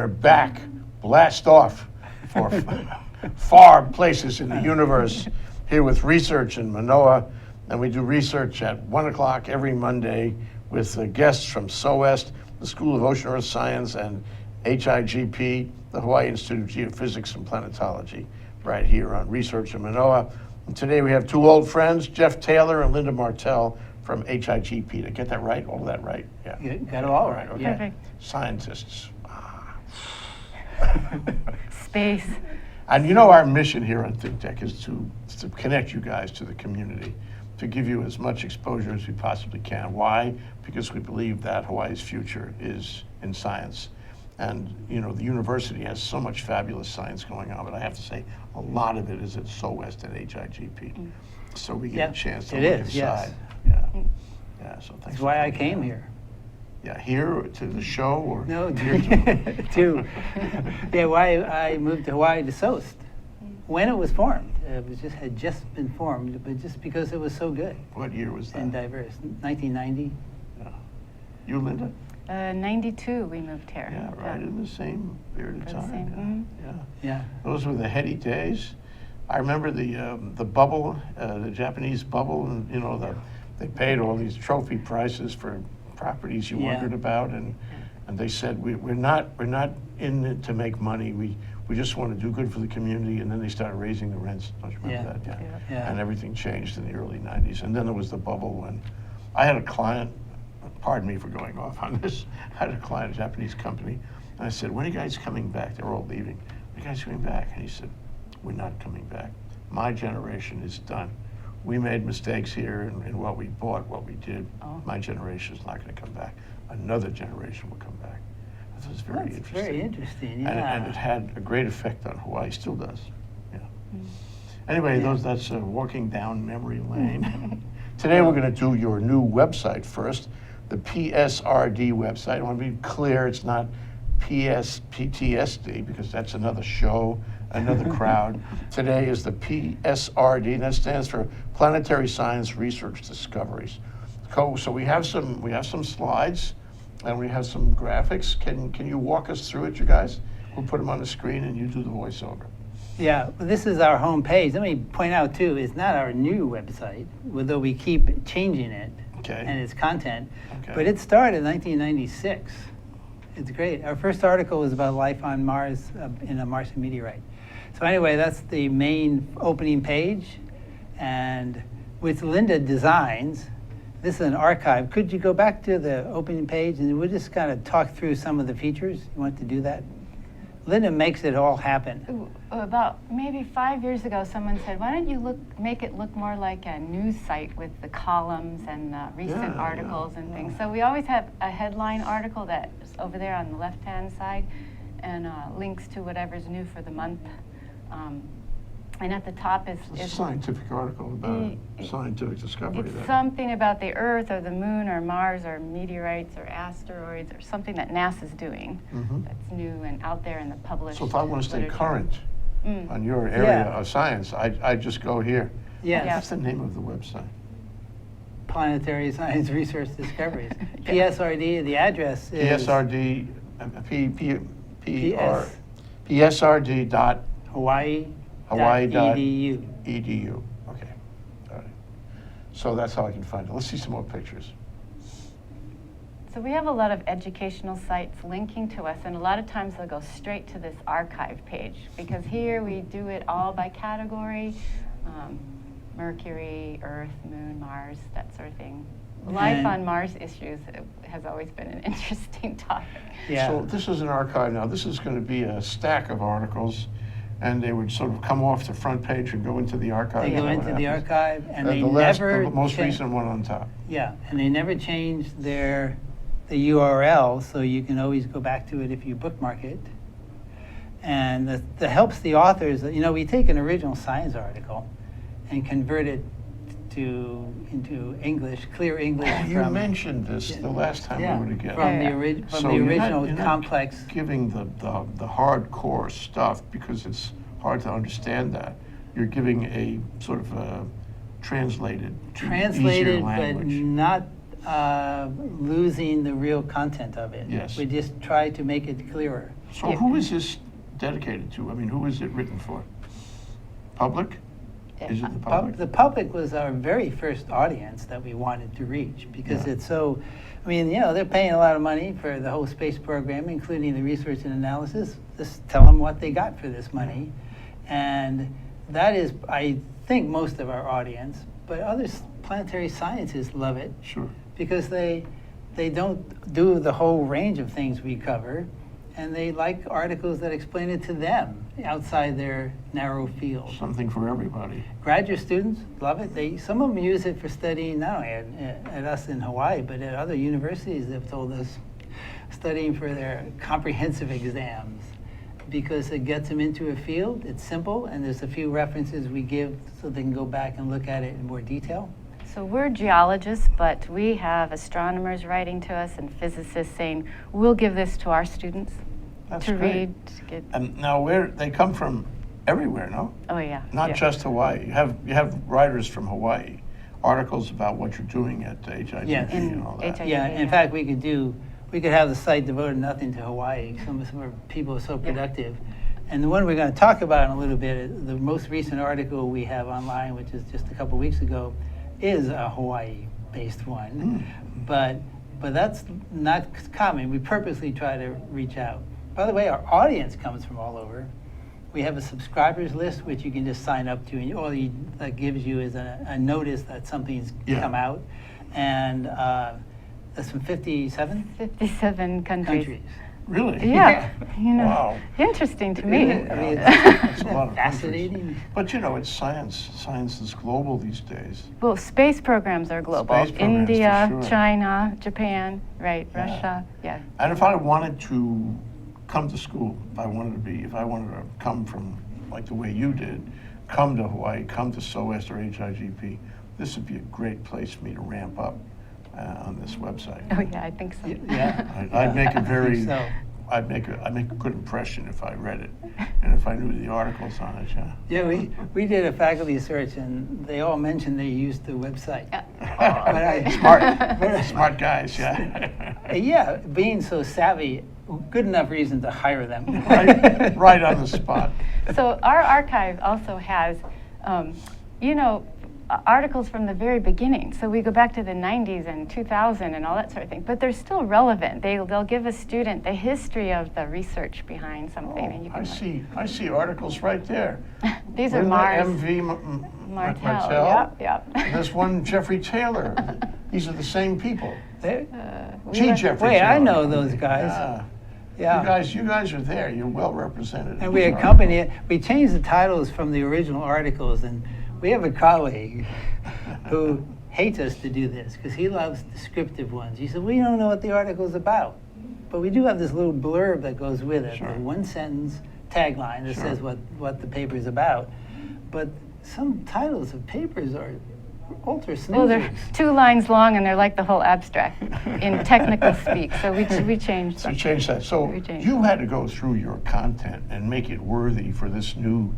we're back, blast off for far places in the universe, here with research in Manoa. And we do research at 1 o'clock every Monday with guests from SOEST, the School of Ocean Earth Science, and HIGP, the Hawaii Institute of Geophysics and Planetology, right here on Research in Manoa. And today we have two old friends, Jeff Taylor and Linda Martel from HIGP. Did I get that right? All of that right? Yeah. You got it all right. Okay. Yeah. Perfect. Scientists. Space. And you know our mission here on Think Tech is to connect you guys to the community, to give you as much exposure as we possibly can. Why? Because we believe that Hawaii's future is in science. And you know, the university has so much fabulous science going on, but I have to say a lot of it is at SOEST and HIGP. So we get a chance to look inside. Yes. Yeah. Yeah. So thanks. That's why I came here. Yeah, here to the show or No, here to yeah, why I moved to Hawaii to SOEST. When it was formed, it was had just been formed, but just because it was so good What year was that? and diverse. 1990. Yeah. You, Linda? 92 we moved here. Yeah, right in the same period of For the time. same- Yeah. Yeah. Those were the heady days. I remember the bubble, the Japanese bubble, and you know they paid all these trophy prices for properties you Yeah. wondered about, and they said we're not in it to make money. We just want to do good for the community, and then they started raising the rents. Don't you remember Yeah. that? Yeah. And everything changed in the early '90s, and then there was the bubble when I had a client. Pardon me for going off on this. I had a client, a Japanese company, and I said, "When are you guys coming back?" They were all leaving. "When are you guys coming back?" And he said, "We're not coming back. My generation is done. We made mistakes here in what we bought, what we did. Oh. My generation is not going to come back. Another generation will come back." That was very That's interesting. very interesting. Yeah. And it had a great effect on Hawaii, still does. Yeah. Anyway, Yeah. that's walking down memory lane. Today we're going to do your new website first, the PSRD website. I want to be clear, it's not PTSD, because that's another show, another crowd. Today is the PSRD, and that stands for Planetary Science Research Discoveries. So we have some slides, and we have some graphics. Can you walk us through it, you guys? We'll put them on the screen, and you do the voiceover. Yeah, well, this is our home page. Let me point out too, it's not our new website, although we keep changing it Okay. and its content. Okay. But it started in 1996. It's great. Our first article was about life on Mars in a Martian meteorite. So anyway, that's the main opening page, and with Linda Designs, this is an archive. Could you go back to the opening page and we'll just kind of talk through some of the features? You want to do that? Linda makes it all happen. Ooh, about maybe 5 years ago, someone said, "Why don't you make it look more like a news site with the columns and recent Yeah, articles yeah, and yeah. things?" So we always have a headline article that's over there on the left-hand side, and links to whatever's new for the month. And at the top It's a is scientific article about scientific discovery. it's that- something about the Earth or the Moon or Mars or meteorites or asteroids or something that NASA's doing Mhm. that's new and out there in the published. So if I want to stay literature. current Mm. on your area Yeah. of science, I just go here. Yes. Yeah. What's the name of the website? Planetary Science Research Discoveries. Yeah. PSRD, the address is PSRD, PS. PSRD dot Hawaii.edu. edu. Okay, all right. So that's how I can find it. Let's see some more pictures. So we have a lot of educational sites linking to us, and a lot of times they'll go straight to this archive page, because here we do it all by category, Mercury, Earth, Moon, Mars, that sort of thing. Life And- on Mars issues has always been an interesting topic. Yeah. So this is an archive now. This is going to be a stack of articles, and they would sort of come off the front page and go into the archive. They Is go that what into the happens? archive, and they The never most cha- recent one on top. Yeah, and they never change the URL, so you can always go back to it if you bookmark it. And that helps the authors. You know, we take an original science article and convert it into English, clear English. You from, mentioned this the last time yeah, we were together. from Yeah. from So the you're not- original you're not complex. giving the hardcore stuff because it's hard to understand that. You're giving a sort of a translated to easier Translated, but language. not losing the real content of it. Yes. We just try to make it clearer. So who is this dedicated to? I mean, who is it written for? Public? Is it the public? The public was our very first audience that we wanted to reach because Yeah. it's so, I mean, you know, they're paying a lot of money for the whole space program, including the research and analysis. Just tell them what they got for this money. And that is, I think, most of our audience. But other planetary scientists love it Sure. because they don't do the whole range of things we cover. And they like articles that explain it to them outside their narrow field. Something for everybody. Graduate students love it. Some of them use it for studying not only at us in Hawaii, but at other universities. They've told us studying for their comprehensive exams because it gets them into a field. It's simple, and there's a few references we give so they can go back and look at it in more detail. So we're geologists, but we have astronomers writing to us and physicists saying, we'll give this to our students That's to great. read. To get, And now, they come from everywhere, no? oh, yeah. Not yeah. just Hawaii. You have writers from Hawaii, articles about what you're doing at HIGP Yes. and all that. HIGP. Yeah, in fact, we could have the site devoted nothing to Hawaii. Some of our people are so productive. And the one we're going to talk about in a little bit, the most recent article we have online, which is just a couple weeks ago, is a Hawaii-based one. But that's not common. We purposely try to reach out. By the way, our audience comes from all over. We have a subscribers list, which you can just sign up to, and all that gives you is a notice that something's come out. And that's from 57 57 countries. Really? Yeah, you know, Wow. interesting to me. I mean, That's a lot of countries. fascinating. But you know, it's science. Science is global these days. Well, space programs are global. Space programs, for India, sure. China, Japan, right, Yeah. Russia, yeah. And if I wanted to come to school, if I wanted to come from, like the way you did, come to Hawaii, come to SOEST or HIGP, this would be a great place for me to ramp up on this website. Oh, yeah, I think so. Yeah. I'd make a I very, think so. I'd make a good impression if I read it, and if I knew the articles on it. Yeah. Yeah, we did a faculty search, and they all mentioned they used the website. Smart guys. Yeah. Yeah, being so savvy, good enough reason to hire them. right on the spot. So our archive also has, you know, articles from the very beginning. So we go back to the 90s and 2000 and all that sort of thing, but they're still relevant. They'll give a student the history of the research behind something. And you Oh, can I see articles right there. These are Isn't that Mars. MV Martel. Yep. And there's one Jeffrey Taylor. These are the same people. They- Gee, Jeffrey Wait, Taylor. I know those guys. Yeah. Yeah. You guys are there. You're well represented. And we accompany it. We changed the titles from the original articles, and we have a colleague who hates us to do this because he loves descriptive ones. He said, we don't know what the article's about, but we do have this little blurb that goes with it, Sure. a one-sentence tagline that Sure. says what the paper's about. But some titles of papers are ultra snoozers. Well, they're 2 lines long and they're like the whole abstract in technical speak. So we changed So them. change that. So We changed you had to go through your content and make it worthy for this new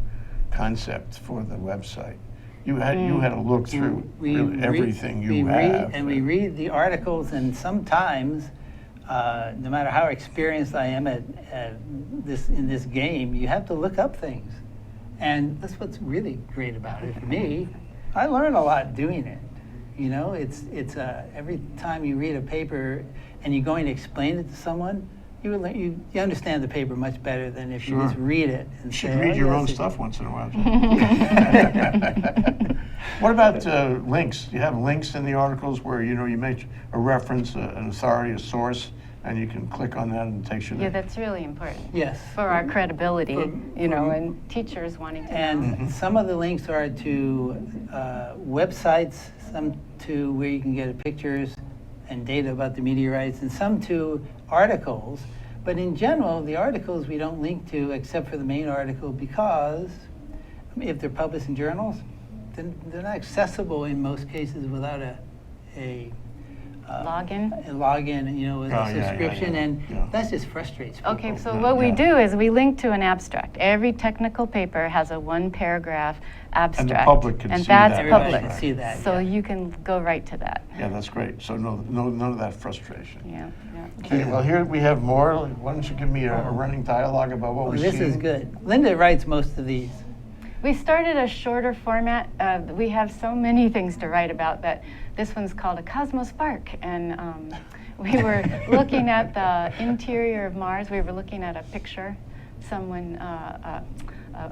concept for the website. You had to look through really everything you have. And we read the articles, and sometimes, no matter how experienced I am at in this game, you have to look up things. And that's what's really great about it for me. I learn a lot doing it. You know, it's every time you read a paper and you're going to explain it to someone, you understand the paper much better than if you Sure. just read it and You say, should read "Oh, your yes, own it- stuff once in a while. What about links? Do you have links in the articles where you make a reference, an authority, a source, and you can click on that and it takes you there? Yeah, that's really important. Yes. For our credibility, For- and teachers wanting to know. And some of the links are to websites, some to where you can get pictures and data about the meteorites, and some to articles. But in general, the articles we don't link to except for the main article because if they're published in journals, then they're not accessible in most cases without a Login. With Oh, a yeah, subscription, and yeah. that just frustrates people. Okay, so Yeah, what we yeah. do is we link to an abstract. Every technical paper has a one-paragraph abstract. public can and see that's that. Everybody public. can see that. So yeah. you can go right to that. Yeah, that's great. So none of that frustration. Yeah. Okay, well, here we have more. Why don't you give me a running dialogue about what Oh, we see? this is good. Linda writes most of these. We started a shorter format. We have so many things to write about that this one's called a Cosmospark. And we were looking at the interior of Mars. We were looking at a picture, an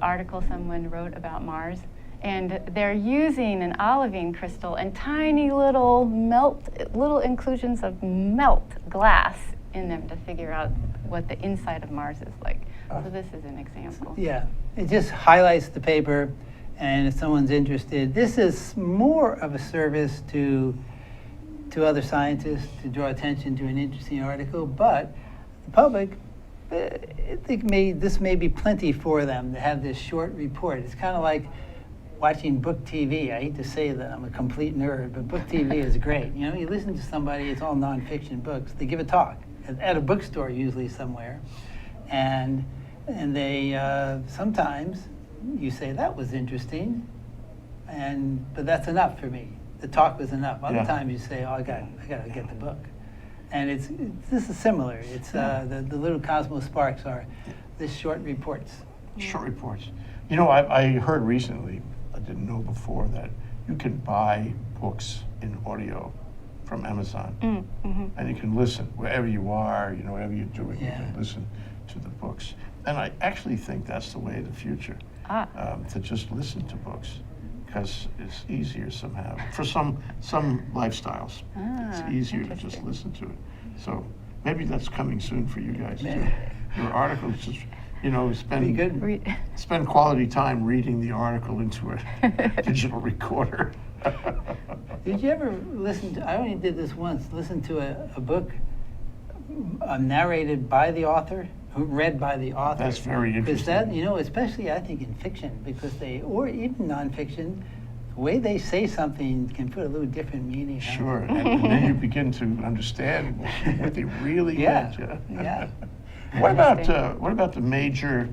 article someone wrote about Mars. And they're using an olivine crystal and tiny little inclusions of melt glass in them to figure out what the inside of Mars is like. So this is an example. Yeah, it just highlights the paper, and if someone's interested, this is more of a service to other scientists to draw attention to an interesting article, but the public, I think this may be plenty for them to have this short report. It's kind of like watching book TV. I hate to say that I'm a complete nerd, but book TV is great. You listen to somebody, it's all nonfiction books. They give a talk at a bookstore, usually somewhere, and they sometimes you say that was interesting, but that's enough for me. The talk was enough. Other times you say, oh, I got to get the book, and this is similar. It's the little Cosmosparks are this short reports. Short reports. I heard recently, I didn't know before, that you can buy books in audio from Amazon, and you can listen wherever you are, whatever you're doing, you can listen to the books. And I actually think that's the way of the future, to just listen to books, because it's easier somehow. For some lifestyles, it's easier to just listen to it. So maybe that's coming soon for you guys too. Your articles just, spend quality time reading the article into a digital recorder. Did you ever listen to, I only did this once, listen to a book narrated by the author, read by the author? That's very Because interesting. that, especially I think in fiction, because or even nonfiction, the way they say something can put a little different meaning on it. Sure, and then you begin to understand what they really meant. Yeah. What about the major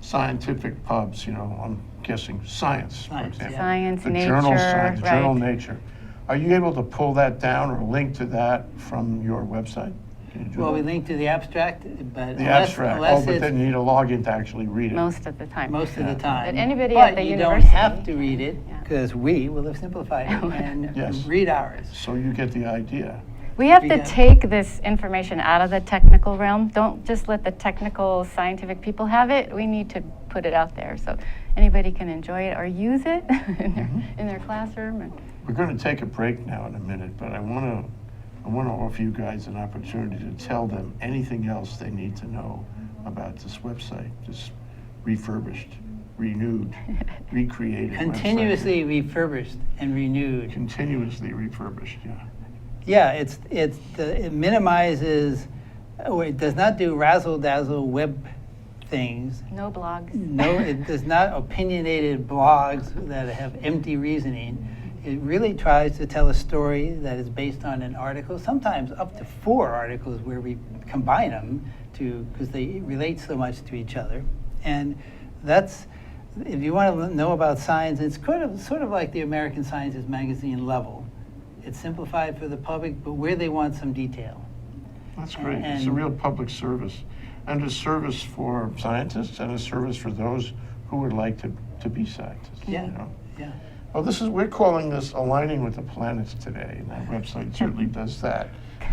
scientific pubs? I'm guessing Science, for Science, example. yeah. Science, the Nature, journal Science, right. journal Nature. Are you able to pull that down or link to that from your website? Can you do Well, that? we link to the abstract, but The abstract. unless But it's then you need a login to actually read it. Most of the time. most of the time. But anybody But at the you university. don't have to read it, Yeah. because we will have simplified it and Yes. read ours. So you get the idea. We have to Yeah. take this information out of the technical realm. Don't just let the technical scientific people have it. We need to put it out there so anybody can enjoy it or use it in their classroom. And We're going to take a break now in a minute, but I want to offer you guys an opportunity to tell them anything else they need to know about this website, this refurbished, renewed, recreated Continuously refurbished and renewed. website. Continuously refurbished, yeah. Yeah, it minimizes, or it does not do razzle-dazzle web things. no blogs. No, it does not opinionated blogs that have empty reasoning. It really tries to tell a story that is based on an article, sometimes up to 4 articles where we combine them because they relate so much to each other. And that's, if you want to know about science, it's sort of like the American Sciences Magazine level. It's simplified for the public, but where they want some detail. That's great. It's a And- real public service, and a service for scientists and a service for those who would like to be scientists. Yeah. Yeah. Well, we're calling this Aligning with the Planets today, and that website certainly does that.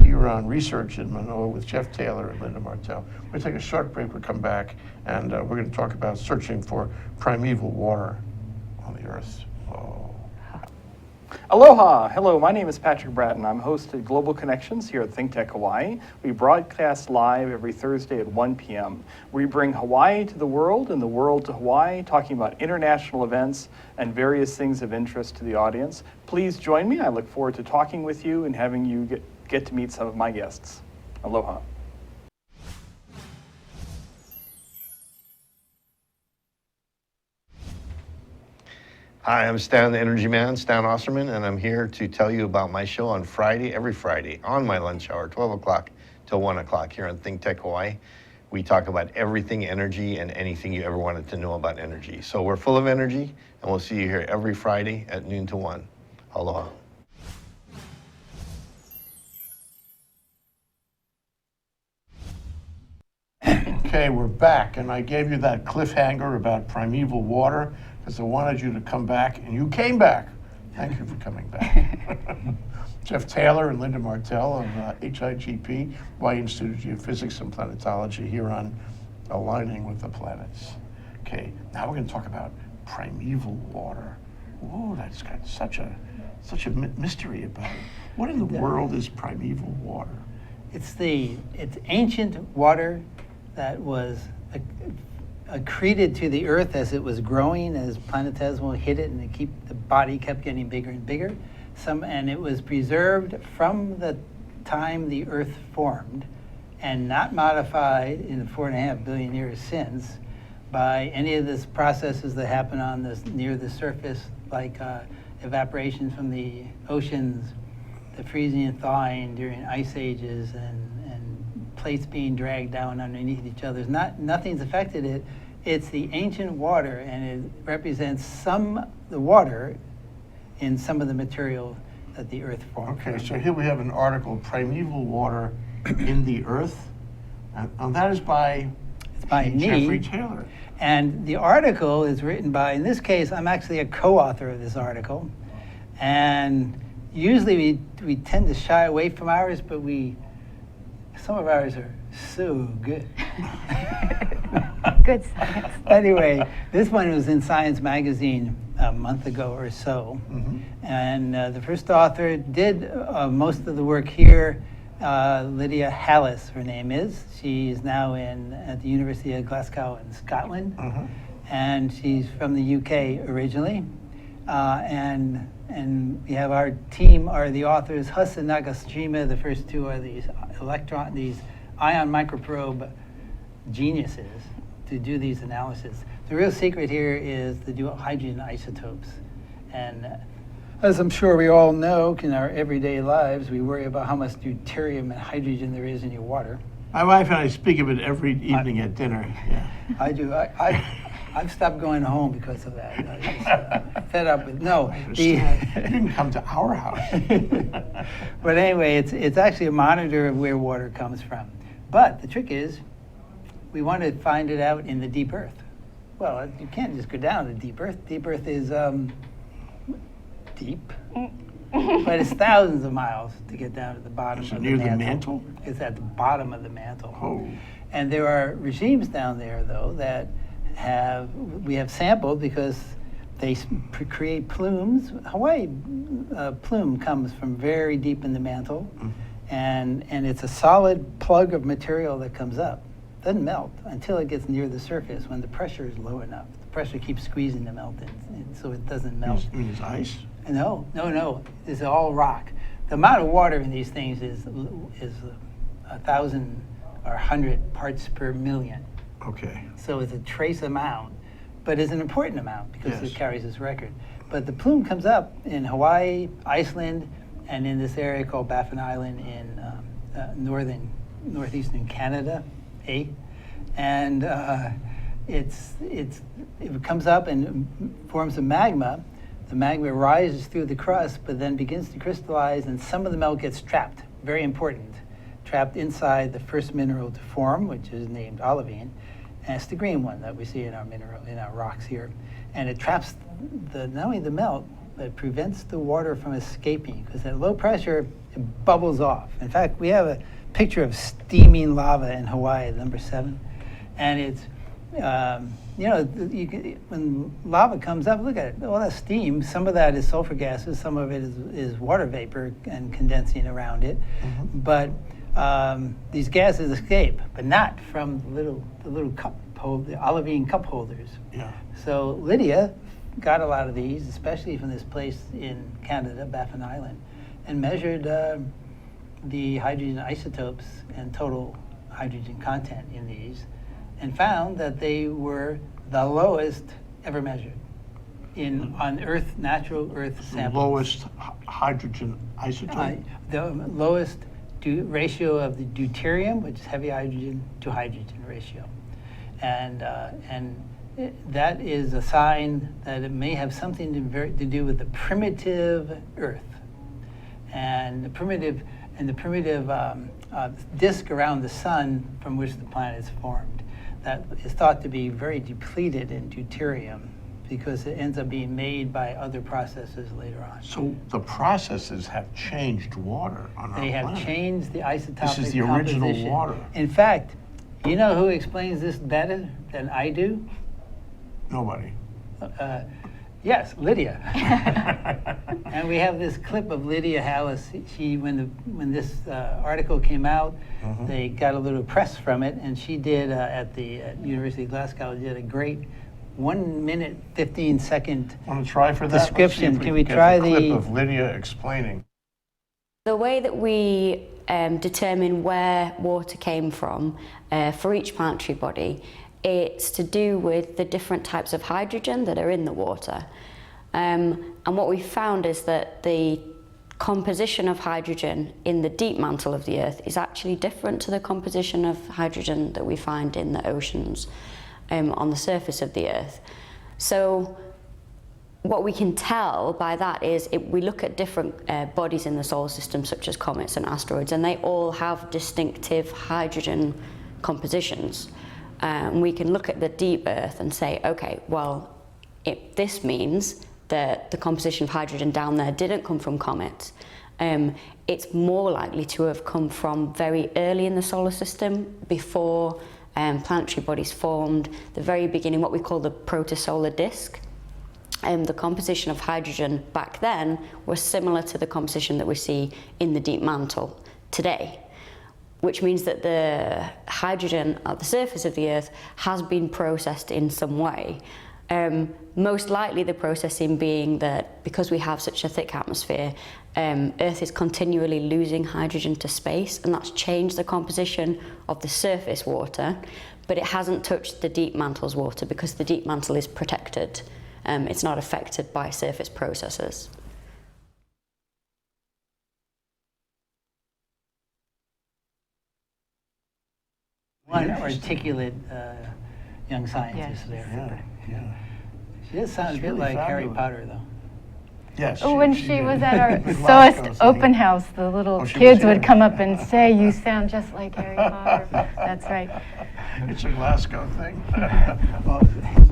You're on Research in Manoa with Jeff Taylor and Linda Martel. We'll take a short break, we'll come back, and we're going to talk about searching for primeval water on the Earth. Oh. Aloha! Hello, my name is Patrick Bratton. I'm host of Global Connections here at ThinkTech Hawaii. We broadcast live every Thursday at 1 p.m. We bring Hawaii to the world and the world to Hawaii, talking about international events and various things of interest to the audience. Please join me. I look forward to talking with you and having you get to meet some of my guests. Aloha. Hi, I'm Stan, the Energy Man, Stan Osterman, and I'm here to tell you about my show on Friday, every Friday, on my lunch hour, 12 o'clock till 1 o'clock here on Think Tech Hawaii. We talk about everything energy and anything you ever wanted to know about energy. So we're full of energy, and we'll see you here every Friday at noon to 1. Aloha. Okay, we're back, and I gave you that cliffhanger about primeval water because I wanted you to come back, and you came back. Thank you for coming back. Jeff Taylor and Linda Martel of HIGP, Hawaii Institute of Geophysics and Planetology, here on Aligning with the Planets. Okay, now we're going to talk about primeval water. Oh, that's got such a mystery about it. What in the world is primeval water? It's ancient water that was accreted to the Earth as it was growing, as planetesimal hit it, and the body kept getting bigger and bigger. And it was preserved from the time the Earth formed, and not modified in the 4.5 billion years since by any of the processes that happen on near the surface, like evaporation from the oceans, the freezing and thawing during ice ages, and plates being dragged down underneath each other. Nothing's affected it. It's the ancient water, and it represents the water in some of the material that the Earth formed. Okay, so here we have an article, Primeval Water in the Earth, and that is by me, Jeffrey Taylor. And the article is written by, in this case, I'm actually a co-author of this article. And usually we tend to shy away from ours, but some of ours are so good. Good science. Anyway, this one was in Science Magazine a month ago or so. Mm-hmm. And the first author did most of the work here. Lydia Hallis, her name is. She's now at the University of Glasgow in Scotland. Mm-hmm. And she's from the UK originally. And we have our team are the authors, Huss and Nagashima. The first two are these ion microprobe geniuses to do these analyses. The real secret here is to do hydrogen isotopes. And as I'm sure we all know, in our everyday lives, we worry about how much deuterium and hydrogen there is in your water. My wife and I speak of it every evening at dinner. Yeah. I do. I've stopped going home because of that. I'm just fed up with You didn't come to our house. But anyway, it's actually a monitor of where water comes from. But the trick is, we want to find it out in the deep earth. Well, you can't just go down to deep earth. Deep earth is deep, but it's thousands of miles to get down to the bottom of the mantle. Near the mantle? It's at the bottom of the mantle. Oh. And there are regimes down there, though, that we have sampled because they create plumes. Hawaii plume comes from very deep in the mantle, and it's a solid plug of material that comes up. Doesn't melt until it gets near the surface when the pressure is low enough. The pressure keeps squeezing the melt in, so it doesn't melt. You mean it's ice? No. It's all rock. The amount of water in these things is 1,000 or 100 parts per million. Okay. So it's a trace amount, but it's an important amount because Yes. it carries this record. But the plume comes up in Hawaii, Iceland, and in this area called Baffin Island in northeastern Canada, and it comes up and forms a magma. The magma rises through the crust, but then begins to crystallize, and some of the melt gets trapped. Very important, trapped inside the first mineral to form, which is named olivine, and it's the green one that we see in our rocks here, and it traps not only the melt, but it prevents the water from escaping because at low pressure it bubbles off. In fact, we have a picture of steaming lava in Hawaii, number 7, and it's when lava comes up, look at it, all that steam. Some of that is sulfur gases, some of it is water vapor and condensing around it, but these gases escape, but not from the little cup the olivine cup holders. Yeah. So Lydia got a lot of these, especially from this place in Canada, Baffin Island, and measured the hydrogen isotopes and total hydrogen content in these, and found that they were the lowest ever measured. on Earth, natural Earth The samples. lowest hydrogen isotope. The lowest ratio of the deuterium, which is heavy hydrogen to hydrogen ratio, and that is a sign that it may have something to do with the primitive Earth, and the primitive disk around the sun from which the planet is formed. That is thought to be very depleted in deuterium because it ends up being made by other processes later on. So the processes have changed water on our They have planet. changed the isotopic This is the original composition. water. In fact, you know who explains this better than I do? Nobody. Yes, Lydia. And we have this clip of Lydia Hallis. When this article came out, they got a little press from it, and she did at the University of Glasgow did a great 1 minute 15-second. Want to try for that? Description. Let's see if Can we get try the clip the- of Lydia explaining? The way that we determine where water came from for each planetary body, it's to do with the different types of hydrogen that are in the water. And what we found is that the composition of hydrogen in the deep mantle of the Earth is actually different to the composition of hydrogen that we find in the oceans on the surface of the Earth. So what we can tell by that is we look at different bodies in the solar system, such as comets and asteroids, and they all have distinctive hydrogen compositions. We can look at the deep Earth and say, okay, well, this means that the composition of hydrogen down there didn't come from comets. It's more likely to have come from very early in the solar system, before planetary bodies formed, the very beginning, what we call the protosolar disk. The composition of hydrogen back then was similar to the composition that we see in the deep mantle today, which means that the hydrogen at the surface of the Earth has been processed in some way. Most likely the processing being that because we have such a thick atmosphere, Earth is continually losing hydrogen to space, and that's changed the composition of the surface water, but it hasn't touched the deep mantle's water because the deep mantle is protected. It's not affected by surface processes. One articulate young scientist Yes. there. Yeah. She does sound She's a bit really like Harry fabulous. Potter, though. Yes. When she did. was at our The Glasgow SOAST thing. open house, the little Oh, she was kids would here. come up and say, "You sound just like Harry Potter." That's right. It's a Glasgow thing.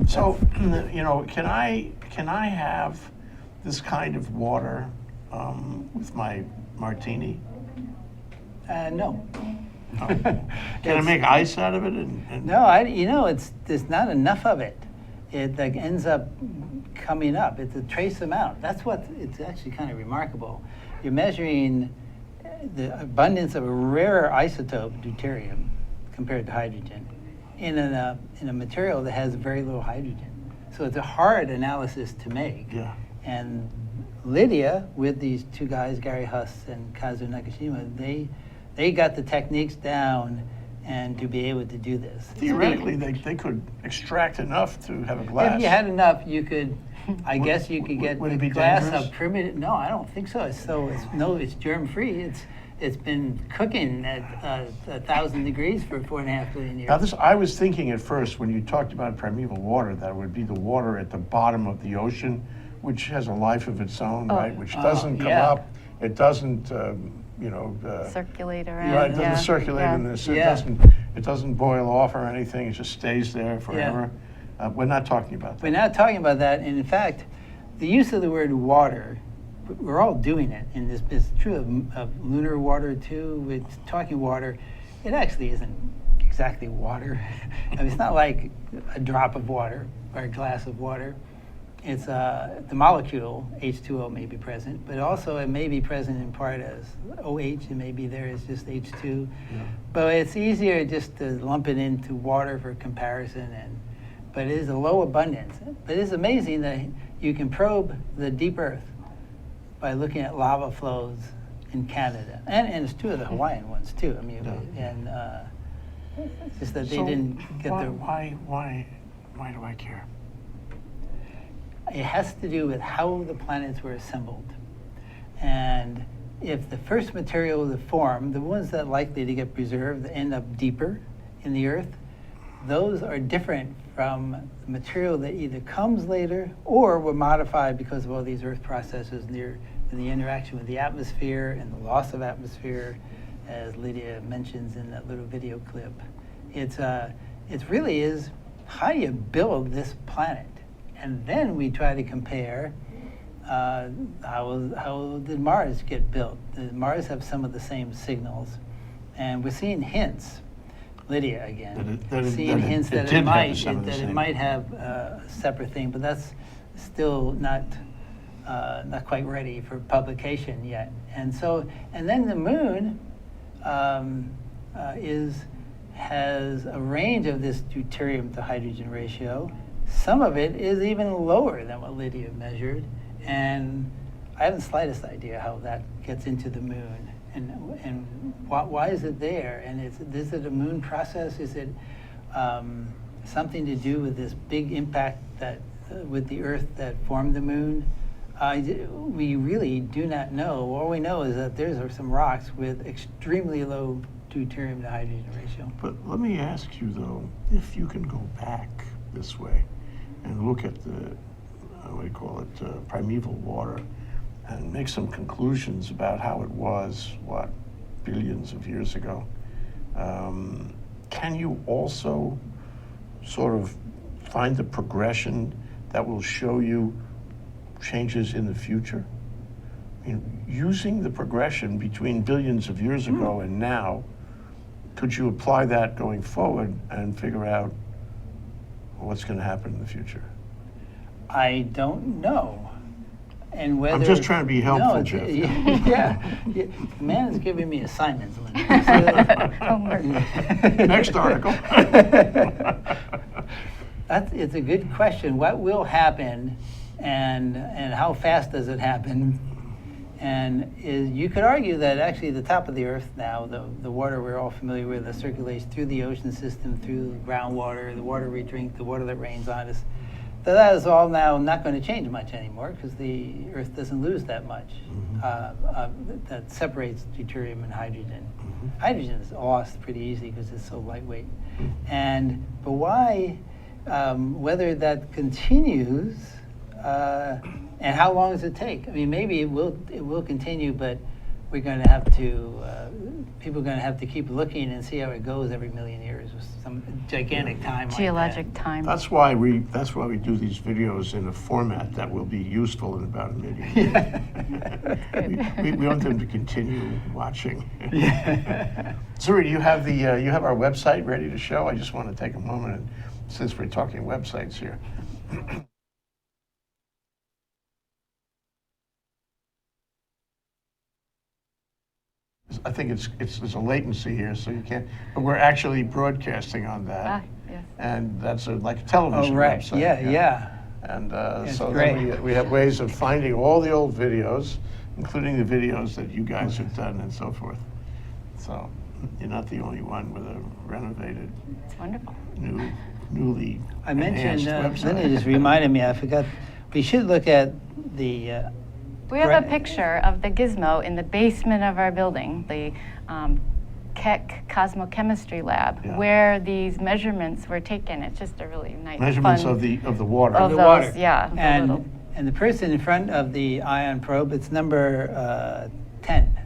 So, can I have this kind of water with my martini? No. Can I make ice out of it? And No, there's not enough of it. It like ends up coming up. It's a trace amount. It's actually kind of remarkable. You're measuring the abundance of a rarer isotope, deuterium, compared to hydrogen, in a material that has very little hydrogen. So it's a hard analysis to make. Yeah. And Lydia, with these two guys, Gary Huss and Kazu Nakashima, they got the techniques down and to be able to do this. Theoretically, they could extract enough to have a glass. If you had enough, you could. I guess you could get would the it be glass dangerous? of primitive. No, I don't think so. It's germ-free. It's been cooking at 1,000 degrees for 4.5 billion years. Now, I was thinking at first when you talked about primeval water that it would be the water at the bottom of the ocean, which has a life of its own, right? Which doesn't come yeah. up. It doesn't, Circulate around. right, it yeah. doesn't circulate Yeah. in this. Yeah. It doesn't boil off or anything. It just stays there forever. We're not talking about that. We're not talking about that. And in fact, the use of the word water, we're all doing it. And it's true of lunar water too. With talking water, it actually isn't exactly water. I mean, it's not like a drop of water or a glass of water. It's the molecule, H2O, may be present, but also it may be present in part as OH, and maybe there is just H2. Yeah. But it's easier just to lump it into water for comparison, but it is a low abundance. But it's amazing that you can probe the deep Earth by looking at lava flows in Canada, and it's two of the Hawaiian ones too. I mean, and it's just that they So didn't get why, the. why do I care? It has to do with how the planets were assembled. And if the first material to form, the ones that are likely to get preserved end up deeper in the Earth, those are different from the material that either comes later or were modified because of all these Earth processes near in the interaction with the atmosphere and the loss of atmosphere, as Lydia mentions in that little video clip. It really is, how do you build this planet? And then we try to compare how did Mars get built? Did Mars have some of the same signals? And we're seeing hints. Lydia again, seeing hints that it might have a separate thing, but that's still not quite ready for publication yet. And then the moon has a range of this deuterium to hydrogen ratio. Some of it is even lower than what Lydia measured, and I haven't the slightest idea how that gets into the moon. And why is it there? And is it a moon process? Is it something to do with this big impact that with the Earth that formed the moon? We really do not know. All we know is that there's some rocks with extremely low deuterium to hydrogen ratio. But let me ask you though, if you can go back this way and look at the, what do you call it, primeval water, and make some conclusions about how it was, billions of years ago. Can you also sort of find the progression that will show you changes in the future? I mean, using the progression between billions of years ago and now, could you apply that going forward and figure out what's going to happen in the future? I don't know. And whether, I'm just trying to be helpful, no, Jeff. Yeah. The man is giving me assignments. Homework. Next article. It's a good question. What will happen, and how fast does it happen? And you could argue that actually the top of the Earth now, the water we're all familiar with that circulates through the ocean system, through the groundwater, the water we drink, the water that rains on us, that is all now not going to change much anymore because the Earth doesn't lose that much. That separates deuterium and hydrogen. Hydrogen is lost pretty easy because it's so lightweight. But why, whether that continues, and how long does it take? I mean, maybe it will continue, but we're going to have to, people are going to have to keep looking and see how it goes every million years with some gigantic time. Geologic time. That's why we do these videos in a format that will be useful in about a million years. We want them to continue watching. Suri, you have our website ready to show? I just want to take a moment, and, since we're talking websites here. I think there's a latency here, so you can't. But we're actually broadcasting on that, Yes. and that's like a television website. Yeah. And It's so great. then we have ways of finding all the old videos, including the videos that you guys have done and so forth. So you're not the only one with a renovated, It's wonderful. newly I mentioned, enhanced Linda website. just reminded me, I forgot, we should look at the, We have a picture of the gizmo in the basement of our building, the Keck Cosmochemistry Lab, Yeah. where these measurements were taken. It's just a really nice, Measurements fun, of the water. of the those, water. yeah. the little- and the person in front of the ion probe, it's number 10,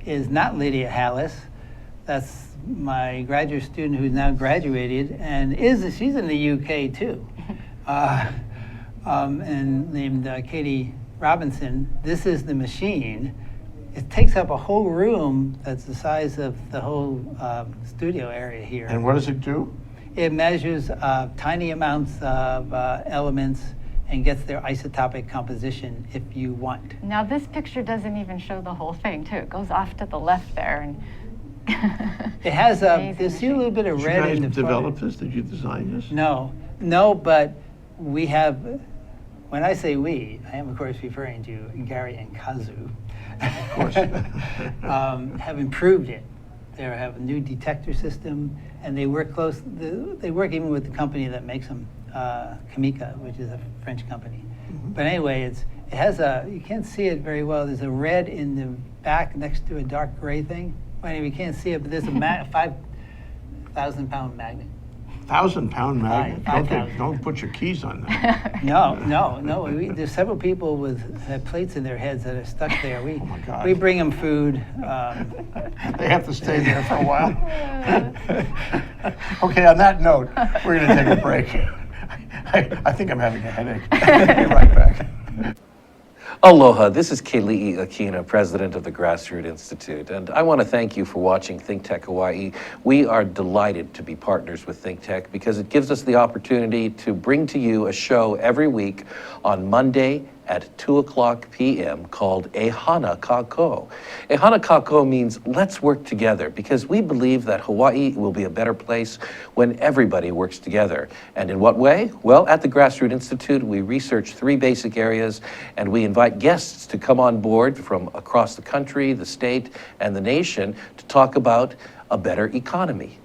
is not Lydia Hallis. That's my graduate student who's now graduated, and she's in the UK too, and named Katie Robinson. This is the machine. It takes up a whole room that's the size of the whole studio area here. And what does it do? It measures tiny amounts of elements and gets their isotopic composition if you want. Now this picture doesn't even show the whole thing too. It goes off to the left there, and It has Amazing you see a little bit of Did you red guys in the front. develop this? Did you design this? No, but we have, when I say we, I am of course referring to Gary and Kazu. Of course. Have improved it. They have a new detector system, and they work they work even with the company that makes them, Kamika, which is a French company. But anyway, it has you can't see it very well. There's a red in the back next to a dark gray thing. Well, anyway, you can't see it, but there's a 5,000-pound magnet. 1,000-pound magnet? 5,000. Don't put your keys on that. No. There's several people with have plates in their heads that are stuck there. Oh my God. We bring them food. They have to stay there for a while. Okay, on that note, we're going to take a break. I think I'm having a headache. I'll be right back. Aloha, this is Keli'i Akina, president of the Grassroots Institute, and I want to thank you for watching Think Tech Hawaii. We are delighted to be partners with Think Tech because it gives us the opportunity to bring to you a show every week on Monday at 2:00 p.m. called Ehana Kako. Ehana Kako means let's work together because we believe that Hawaii will be a better place when everybody works together. And in what way? Well, at the Grassroots Institute, we research 3 basic areas and we invite guests to come on board from across the country, the state, and the nation to talk about a better economy,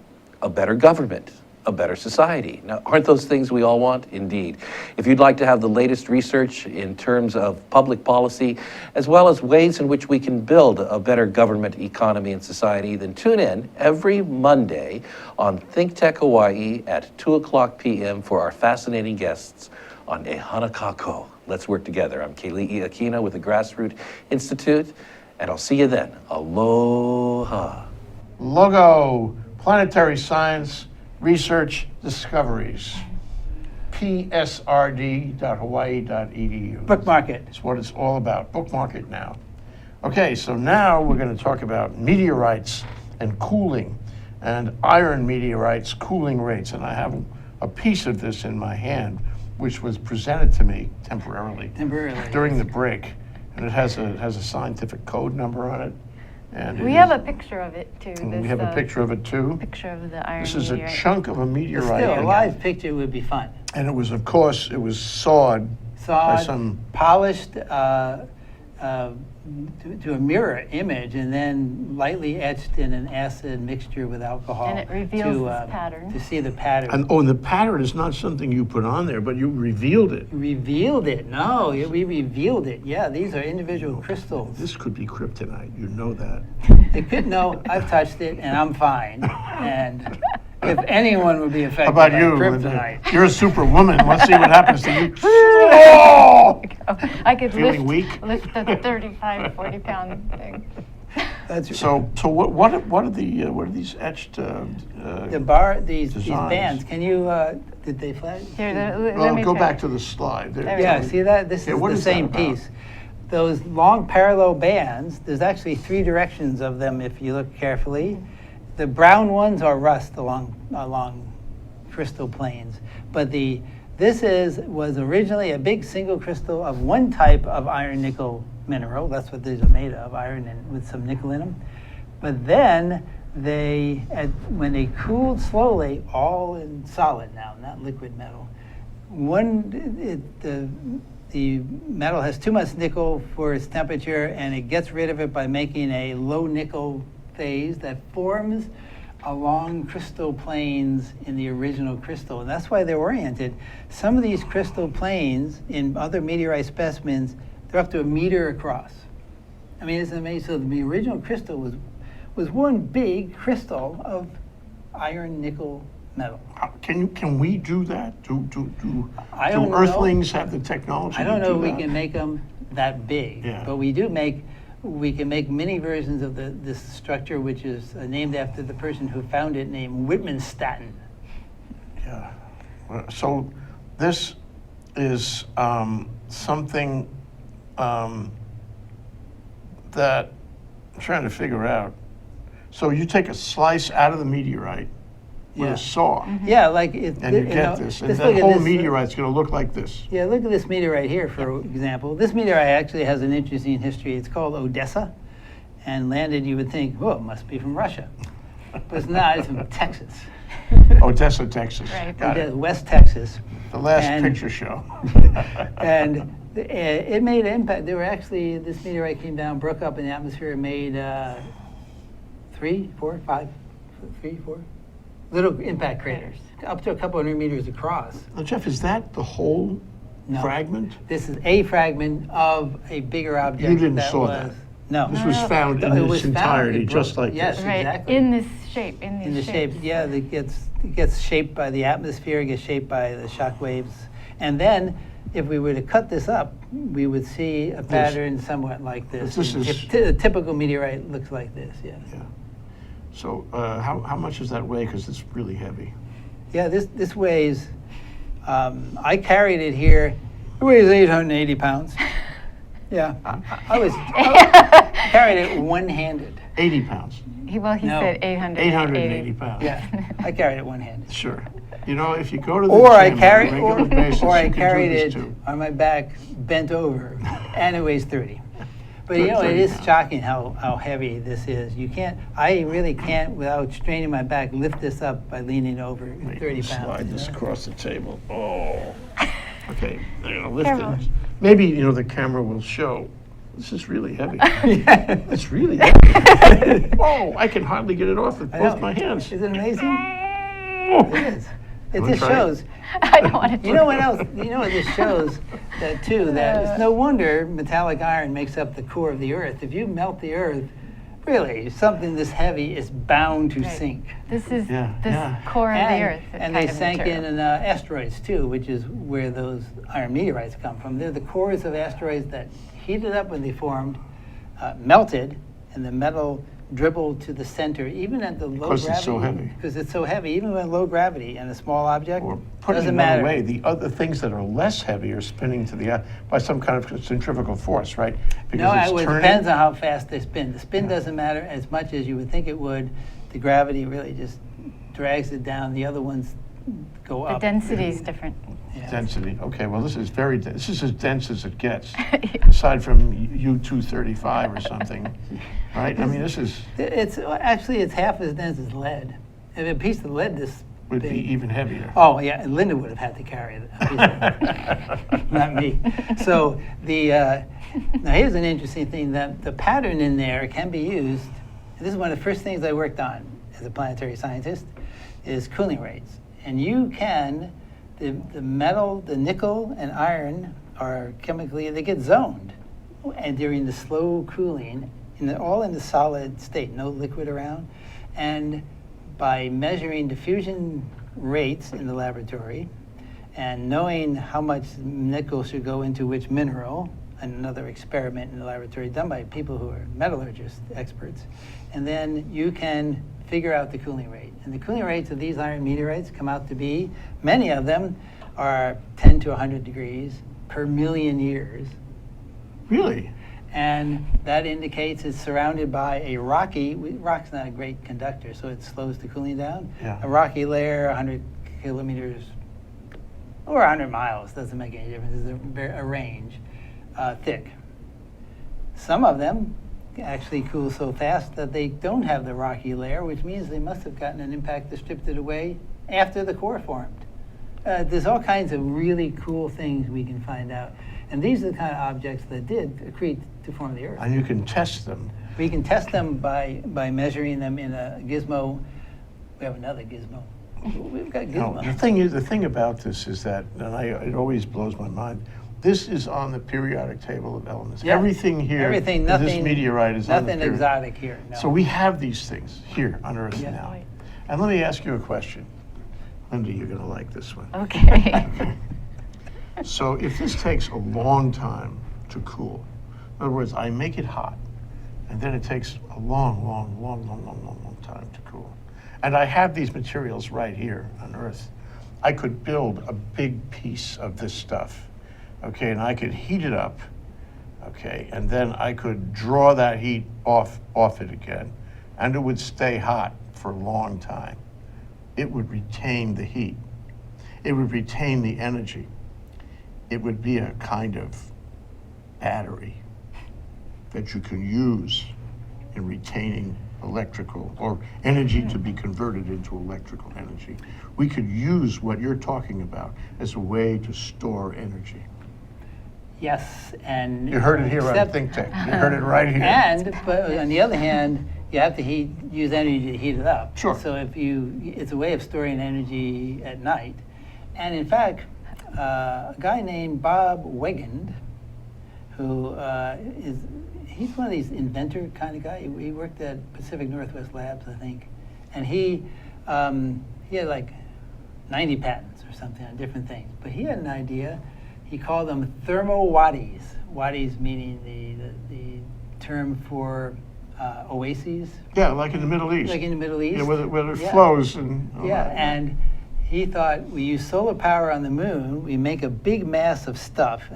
a better government, a better society. Now, aren't those things we all want? Indeed. If you'd like to have the latest research in terms of public policy, as well as ways in which we can build a better government, economy, and society, then tune in every Monday on Think Tech Hawaii at 2:00 p.m. for our fascinating guests on Ehana Kako. Let's work together. I'm Keli'i Akina with the Grassroots Institute, and I'll see you then. Aloha. Logo, Planetary Science Research Discoveries, psrd.hawaii.edu. Bookmark it. That's what it's all about. Bookmark it now. Okay, so now we're going to talk about meteorites and cooling, and iron meteorites cooling rates. And I have a piece of this in my hand, which was presented to me temporarily during the break, and it has a scientific code number on it. And We have a picture of it too. we have a picture of it too. Picture of the iron This is meteorite. a chunk of a meteorite. Still, a live picture would be fun. And it was, of course, it was sawed by some. Polished to a mirror image, and then lightly etched in an acid mixture with alcohol. And it reveals to, this pattern. To see the pattern. And the pattern is not something you put on there, but you revealed it. Revealed it. No, we revealed it. Yeah, these are individual crystals. This could be kryptonite. You know that. It could, no, I've touched it and I'm fine. And if anyone would be affected How about by you? kryptonite. You're a superwoman. Let's see what happens to you. Oh! I could Feeling weak? lift the 35, 40-pound thing. That's So what are these etched? these Designs. bands. Can you? Did they flash? Here, let Well, me go try. back to the slide. There Yeah, see that? This Yeah, is what the is that same about? piece. Those long parallel bands, there's actually 3 directions of them if you look carefully. The brown ones are rust along crystal planes. But this was originally a big single crystal of one type of iron nickel mineral. That's what these are made of, iron and with some nickel in them. But then when they cooled slowly, all in solid now, not liquid metal, the metal has too much nickel for its temperature, and it gets rid of it by making a low nickel phase that forms along crystal planes in the original crystal. And that's why they're oriented. Some of these crystal planes in other meteorite specimens, they're up to 1 meter across. I mean, it's amazing. So the original crystal was one big crystal of iron nickel metal. Can we do that? Do I don't know. Earthlings have the technology? I don't to know do if we that? can make them that big, Yeah. but we can make many versions of this structure, which is named after the person who found it, named Whitman-Statten. Yeah. So this is something that I'm trying to figure out. So you take a slice out of the meteorite with Yeah. a saw, Yeah, like it. and you get this, and just that look at whole this, meteorite's going to look like this. Yeah, look at this meteorite here, for example. This meteorite actually has an interesting history. It's called Odessa, and landed, you would think, oh, it must be from Russia. But it's not, it's from Texas. Odessa, Texas. Right. Got it. West Texas. The last And- picture show. And it made an impact. There were actually, this meteorite came down, broke up in the atmosphere, and made 3, 4, 5, 3, 4 little impact craters, up to a couple 100 meters across. Now, Jeff, is that the whole No. fragment? This is a fragment of a bigger object. You didn't that saw was, that. No. This was found No, in it its was found. entirety, It just broke- like yes, this. Right, exactly. in this shape, in these In the shape, shapes. yeah, it gets shaped by the atmosphere, it gets shaped by the shock waves. And then, if we were to cut this up, we would see a pattern somewhat like this. This is- A typical meteorite looks like this, yes. Yeah. So how much does that weigh? Because it's really heavy. Yeah, this weighs, I carried it here, it weighs 880 pounds. Yeah, I carried it one-handed. 80 pounds. He No. said 880. 880 pounds. Yeah, I carried it one-handed. Sure. You know, if you go to the Or I gym carried, on a regular basis, or I you can do carried this it too. on my back, bent over, and it weighs 30. But you know, it 30 is pounds. shocking how heavy this is. I really can't, without straining my back, lift this up by leaning over Wait, 30 pounds. Slide this you know? across the table. Oh. Okay, I'm gonna lift Careful. it. Maybe, the camera will show. This is really heavy. It's really heavy. Oh, I can hardly get it off with I know. both my hands. Isn't it amazing? Oh. It is. It Wanna just try it? shows. I don't want to You know what else? You know what this shows? That too. That it's no wonder metallic iron makes up the core of the Earth. If you melt the Earth, really, something this heavy is bound to Right. sink. This is Yeah, the yeah. core of the Earth. And kind they of sank material. in asteroids too, which is where those iron meteorites come from. They're the cores of asteroids that heated up when they formed, melted, and the metal dribbled to the center, even at the low Because gravity. it's so heavy. Because it's so heavy, even with low gravity and a small object, Or put it doesn't another matter. way, the other things that are less heavy are spinning to the by some kind of centrifugal force, right? No, it's it turning. depends on how fast they spin. The spin doesn't matter as much as you would think it would. The gravity really just drags it down. The other ones go The up. density is different. Yeah. Density. Okay, well, this is this is as dense as it gets, Yeah. aside from U-235 or something, right? I mean, this is It's actually it's half as dense as lead. If a piece of lead this would big, be even heavier. Oh yeah, and Linda would have had to carry it, not me. So now here's an interesting thing, that the pattern in there can be used. This is one of the first things I worked on as a planetary scientist, is cooling rates. And you can, the metal, the nickel and iron are chemically, they get zoned, and during the slow cooling, all in the solid state, no liquid around, and by measuring diffusion rates in the laboratory and knowing how much nickel should go into which mineral, another experiment in the laboratory done by people who are metallurgists, experts, and then you can figure out the cooling rate. And the cooling rates of these iron meteorites come out to be, many of them are 10 to 100 degrees per million years. Really? And that indicates it's surrounded by a rock's not a great conductor, so it slows the cooling down. Yeah. A rocky layer, 100 kilometers or 100 miles, doesn't make any difference, it's a range, thick. Some of them actually cool so fast that they don't have the rocky layer, which means they must have gotten an impact that stripped it away after the core formed. There's all kinds of really cool things we can find out. And these are the kind of objects that did accrete to form the Earth. And you can test them. We can test them by measuring them in a gizmo. We have another gizmo. We've got No, gizmos. the thing about this is that, and it always blows my mind, this is on the periodic table of elements. Yeah. Everything here, Everything, in nothing, this meteorite is on the nothing period. exotic here. No. So we have these things here on Earth Yeah. now. And let me ask you a question. Linda, you're going to like this one. Okay. So if this takes a long time to cool, in other words, I make it hot, and then it takes a long time to cool. And I have these materials right here on Earth. I could build a big piece of this stuff, okay, and I could heat it up, okay, and then I could draw that heat off it again, and it would stay hot for a long time. It would retain the heat. It would retain the energy. It would be a kind of battery that you can use in retaining electrical or energy to be converted into electrical energy. We could use what you're talking about as a way to store energy. Yes, and You heard it here on except- Think Tank. You heard it right here. And but on the other hand, you have to use energy to heat it up. Sure. So it's a way of storing energy at night. And in fact, a guy named Bob Wegand, who he's one of these inventor kind of guy. He worked at Pacific Northwest Labs, I think, and he had like 90 patents or something on different things. But he had an idea. He called them thermowaddies. Waddies meaning the term for oases. Yeah, like in the Middle East. Like in the Middle East. Yeah, where it Yeah. flows and all Yeah, that. and he thought we use solar power on the moon. We make a big mass of stuff,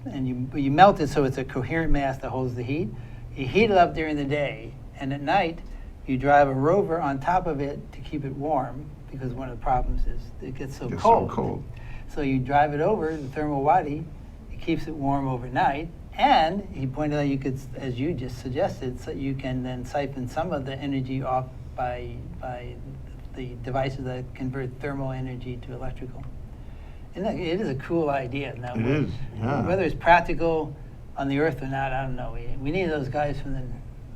and you melt it so it's a coherent mass that holds the heat. You heat it up during the day, and at night you drive a rover on top of it to keep it warm, because one of the problems is it gets so It's cold. so cold. So you drive it over the thermal waddy. It keeps it warm overnight. And he pointed out you could, as you just suggested, so you can then siphon some of the energy off by the devices that convert thermal energy to electrical. And it is a cool idea. Now, It is, yeah. Whether it's practical on the Earth or not, I don't know. We need those guys from the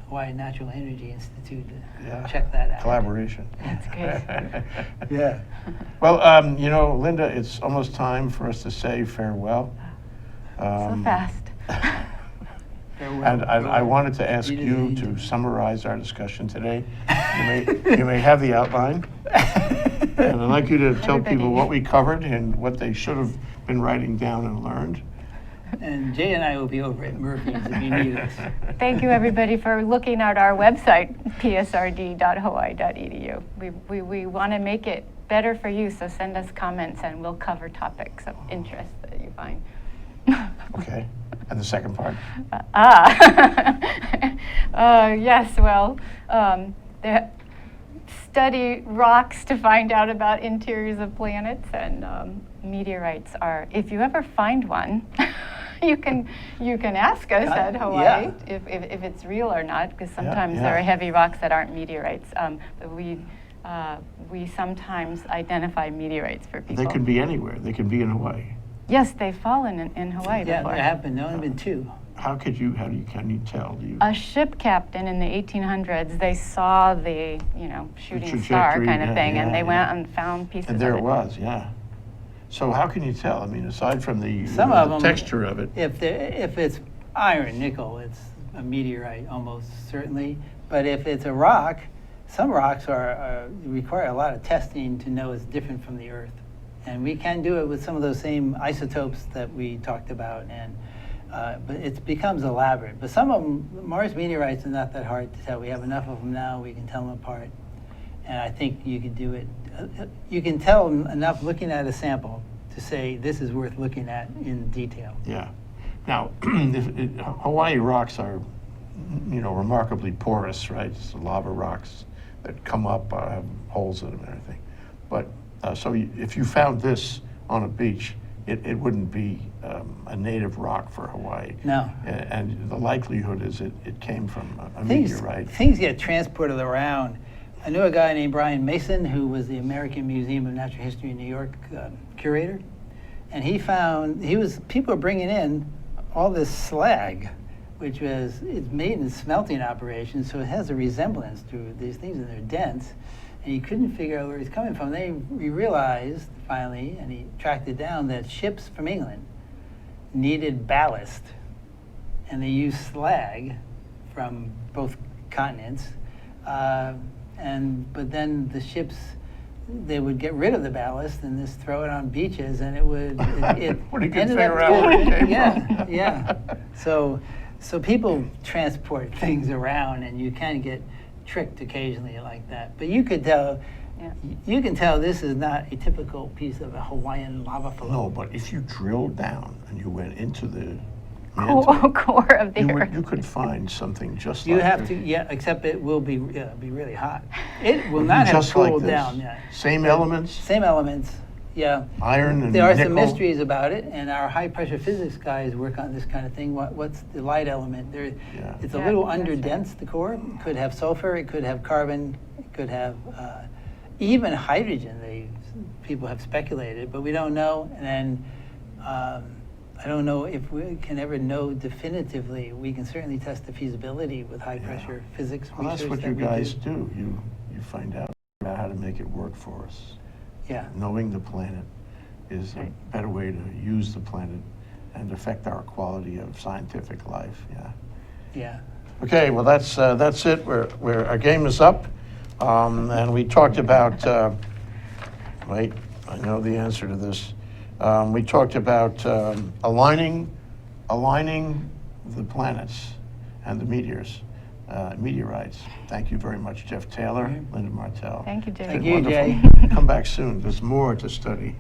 Hawaii Natural Energy Institute to check that out. Collaboration. That's great. Yeah. Well, Linda, it's almost time for us to say farewell. So fast. And I wanted to ask you to summarize our discussion today. You may have the outline. And I'd like you to tell people what we covered and what they should have been writing down and learned. And Jay and I will be over at Murphy's if you need us. Thank you, everybody, for looking at our website, psrd.hawaii.edu. We want to make it better for you, so send us comments and we'll cover topics of interest that you find. Okay. And the second part? Yes, well, study rocks to find out about interiors of planets, and meteorites are, if you ever find one, you can ask us at Hawaii if it's real or not, because sometimes there are heavy rocks that aren't meteorites. But we sometimes identify meteorites for people. They could be anywhere. They could be in Hawaii. Yes, they've fallen in Hawaii Yeah, before. there have been. There have been two. Can you tell? A ship captain in the 1800s, they saw the, shooting star trajectory, kind of thing, and they yeah. went and found pieces And there of it was, yeah. So how can you tell? I mean, aside from the Some of them, texture of it. If it's iron, nickel, it's a meteorite almost certainly. But if it's a rock, some rocks require a lot of testing to know it's different from the Earth. And we can do it with some of those same isotopes that we talked about, but it becomes elaborate. But some of them, Mars meteorites, are not that hard to tell. We have enough of them now, we can tell them apart. And I think you can do it. You can tell enough looking at a sample to say this is worth looking at in detail. Yeah. Now, Hawaii rocks are, remarkably porous, right? It's lava rocks that come up, have holes in them and everything. But so if you found this on a beach, it wouldn't be a native rock for Hawaii. No. And the likelihood is it came from a meteorite. Things get transported around. I knew a guy named Brian Mason, who was the American Museum of Natural History in New York curator, and people were bringing in all this slag, which it's made in smelting operations, so it has a resemblance to these things, and they're dense. And he couldn't figure out where it's coming from. He realized finally, and he tracked it down, that ships from England needed ballast, and they used slag from both continents. But then the ships, they would get rid of the ballast and just throw it on beaches, and it would. When you could ended figure up out where it came yeah, from. yeah. So people transport things around, and you kind of get tricked occasionally like that. But you could tell. Yeah. You can tell this is not a typical piece of a Hawaiian lava flow. No, but if you drilled down and you went into the Core of the Earth. you could find something just You like have this. to, except it will be really hot. It will not have Just like cooled this. down yet. Same elements, Same elements, yeah. iron and There are nickel. some mysteries about it, and our high pressure physics guys work on this kind of thing. What's the light element? It's a Yeah, little that's right. underdense, the core. It could have sulfur, it could have carbon, it could have even hydrogen. People have speculated, but we don't know. And then I don't know if we can ever know definitively. We can certainly test the feasibility with high pressure physics Well, that's research what that you we guys do. do. You find out how to make it work for us. Yeah. Knowing the planet, is a better way to use the planet and affect our quality of scientific life. Yeah. Yeah. Okay, well, that's it. Our game is up. And we talked about, wait, I know the answer to this. We talked about aligning the planets and the meteorites. Thank you very much, Jeff Taylor, Linda Martel. Thank you, Jay. It's Thank been you, Jay. wonderful. Come back soon. There's more to study.